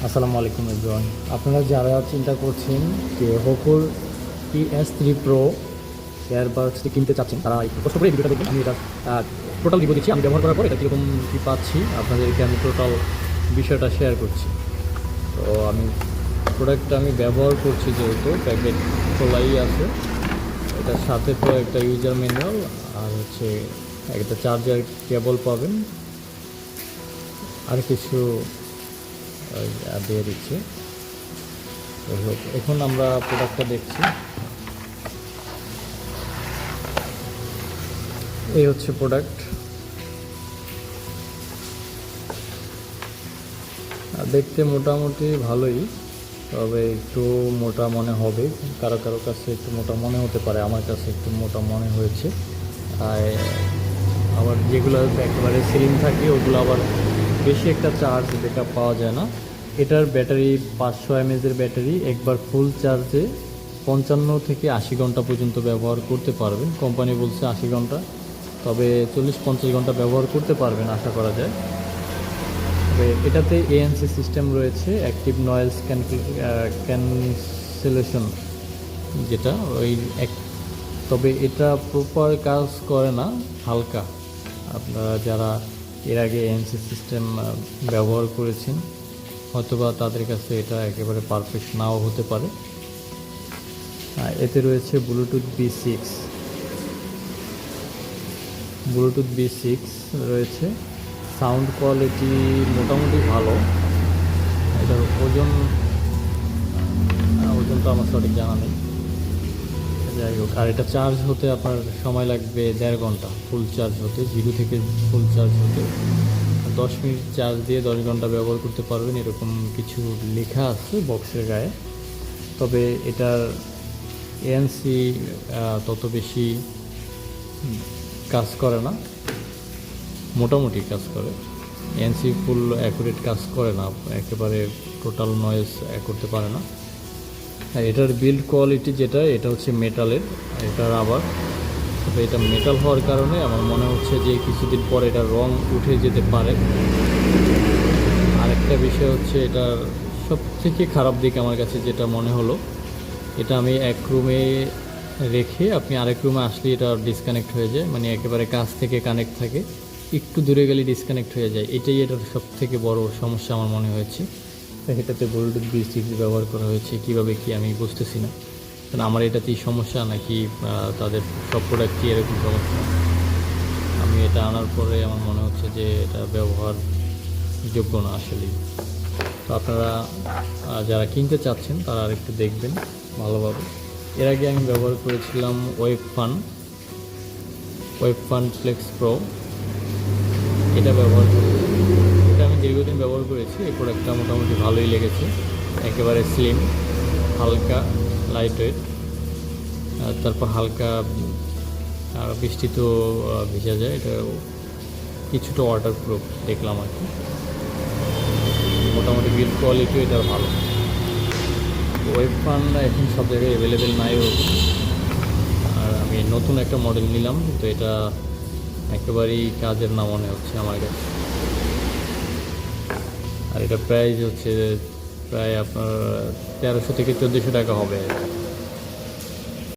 আসসালামু আলাইকুম এভরিওয়ান। আপনারা যারা চিন্তা করছেন যে হোকোর PS3 প্রো এয়ারবাডসটি কিনতে চাচ্ছেন, তারা একটু কষ্ট করে এই ভিডিওটা দেখবেন। আমি এটা টোটাল রিভিউ দিচ্ছি। আমি ব্যবহার করার পর এটা কীরকম কী পাচ্ছি আপনাদেরকে আমি টোটাল বিষয়টা শেয়ার করছি। তো আমি প্রোডাক্টটা আমি ব্যবহার করছি, যেহেতু প্যাকেট খোলাই আছে, এটার সাথে তো একটা ইউজার ম্যানুয়াল আর হচ্ছে একটা চার্জার কেবল পাবেন, আর কিছু দিয়ে দিচ্ছি। এখন আমরা প্রোডাক্টটা দেখছি। এই হচ্ছে প্রোডাক্ট। দেখতে মোটামুটি ভালোই, তবে একটু মোটা মনে হবে, কারো কারো কাছে একটু মোটা মনে হতে পারে, আমার কাছে একটু মোটা মনে হয়েছে। আর আবার যেগুলো একেবারে সিলিং থাকে ওগুলো আবার বেশি একটা চার্জ ব্যাকআপ পাওয়া যায় না। এটার ব্যাটারি 500 mAh ব্যাটারি, একবার ফুল চার্জে 55 থেকে 80 ঘন্টা পর্যন্ত ব্যবহার করতে পারবেন। কোম্পানি বলছে 80 ঘন্টা, তবে 40-50 ঘন্টা ব্যবহার করতে পারবেন আশা করা যায়। তবে এটাতে ANC সিস্টেম রয়েছে, অ্যাক্টিভ নয়েজ ক্যান্সেলেশন, যেটা ওই এক, তবে এটা প্রপার কাজ করে না, হালকা। আপনারা যারা এর আগে ANC সিস্টেম ব্যবহার করেছেন হয়তোবা তাদের কাছে এটা একেবারে পারফেক্ট নাও হতে পারে। এতে রয়েছে ব্লুটুথ B6 রয়েছে। সাউন্ড কোয়ালিটি মোটামুটি ভালো। এটার ওজনটা আমার সঠিক জানা নেই, যাই হোক। আর এটা চার্জ হতে আপনার সময় লাগবে 1.5 ঘন্টা, ফুল চার্জ হতে, 0 থেকে ফুল চার্জ হতে। 10 মিনিট চার্জ দিয়ে 10 ঘন্টা ব্যবহার করতে পারবেন, এরকম কিছু লেখা আছে বক্সের গায়ে। তবে এটার ANC তত বেশি কাজ করে না, মোটামুটি কাজ করে। ANC ফুল অ্যাকুরেট কাজ করে না, একেবারে টোটাল নয়েজ করতে পারে না। আর এটার বিল্ড কোয়ালিটি যেটা, এটা হচ্ছে মেটালের, এটার আবার, তবে এটা মেটাল হওয়ার কারণে আমার মনে হচ্ছে যে কিছুদিন পর এটার রং উঠে যেতে পারে। আরেকটা বিষয় হচ্ছে এটার সবথেকে খারাপ দিক আমার কাছে যেটা মনে হলো, এটা আমি এক রুমে রেখে আপনি আরেক রুমে আসলে এটা ডিসকানেক্ট হয়ে যায়, মানে একেবারে কাছ থেকে কানেক্ট থাকে, একটু দূরে গেলে ডিসকানেক্ট হয়ে যায়। এটাই এটার সবথেকে বড় সমস্যা আমার মনে হয়েছে। এটাতে ব্লুটুথ B6 ব্যবহার করা হয়েছে, কীভাবে কি আমি বুঝতেছি না, কারণ আমার এটাতেই সমস্যা নাকি তাদের সব প্রোডাক্টই এরকম সমস্যা। আমি এটা আনার পরে আমার মনে হচ্ছে যে এটা ব্যবহারযোগ্য না আসলেই। তো আপনারা যারা কিনতে চাচ্ছেন তারা আরেকটু দেখবেন ভালোভাবে। এর আগে আমি ব্যবহার করেছিলাম ওয়েবফান ফ্লেক্স প্রো, এটা ব্যবহার করেছি। এটা আমি দীর্ঘদিন ব্যবহার করেছি। এই প্রোডাক্টটা মোটামুটি ভালোই লেগেছে, একেবারে স্লিম, হালকা, লাইট ওয়েট। তারপর হালকা বৃষ্টি তো ভিজা যায়, এটা কিছুটা ওয়াটারপ্রুফ দেখলাম আর কি। মোটামুটি বিল্ড কোয়ালিটিও এটার ভালো। ওয়েবফান এখন সব জায়গায় অ্যাভেলেবেল নাই ওরকম। আর আমি নতুন একটা মডেল নিলাম, কিন্তু এটা একেবারেই কাজের না মনে হচ্ছে আমার কাছে। আর এটা প্রাইস হচ্ছে প্রায় আপনার 1300 থেকে 1400 টাকা হবে।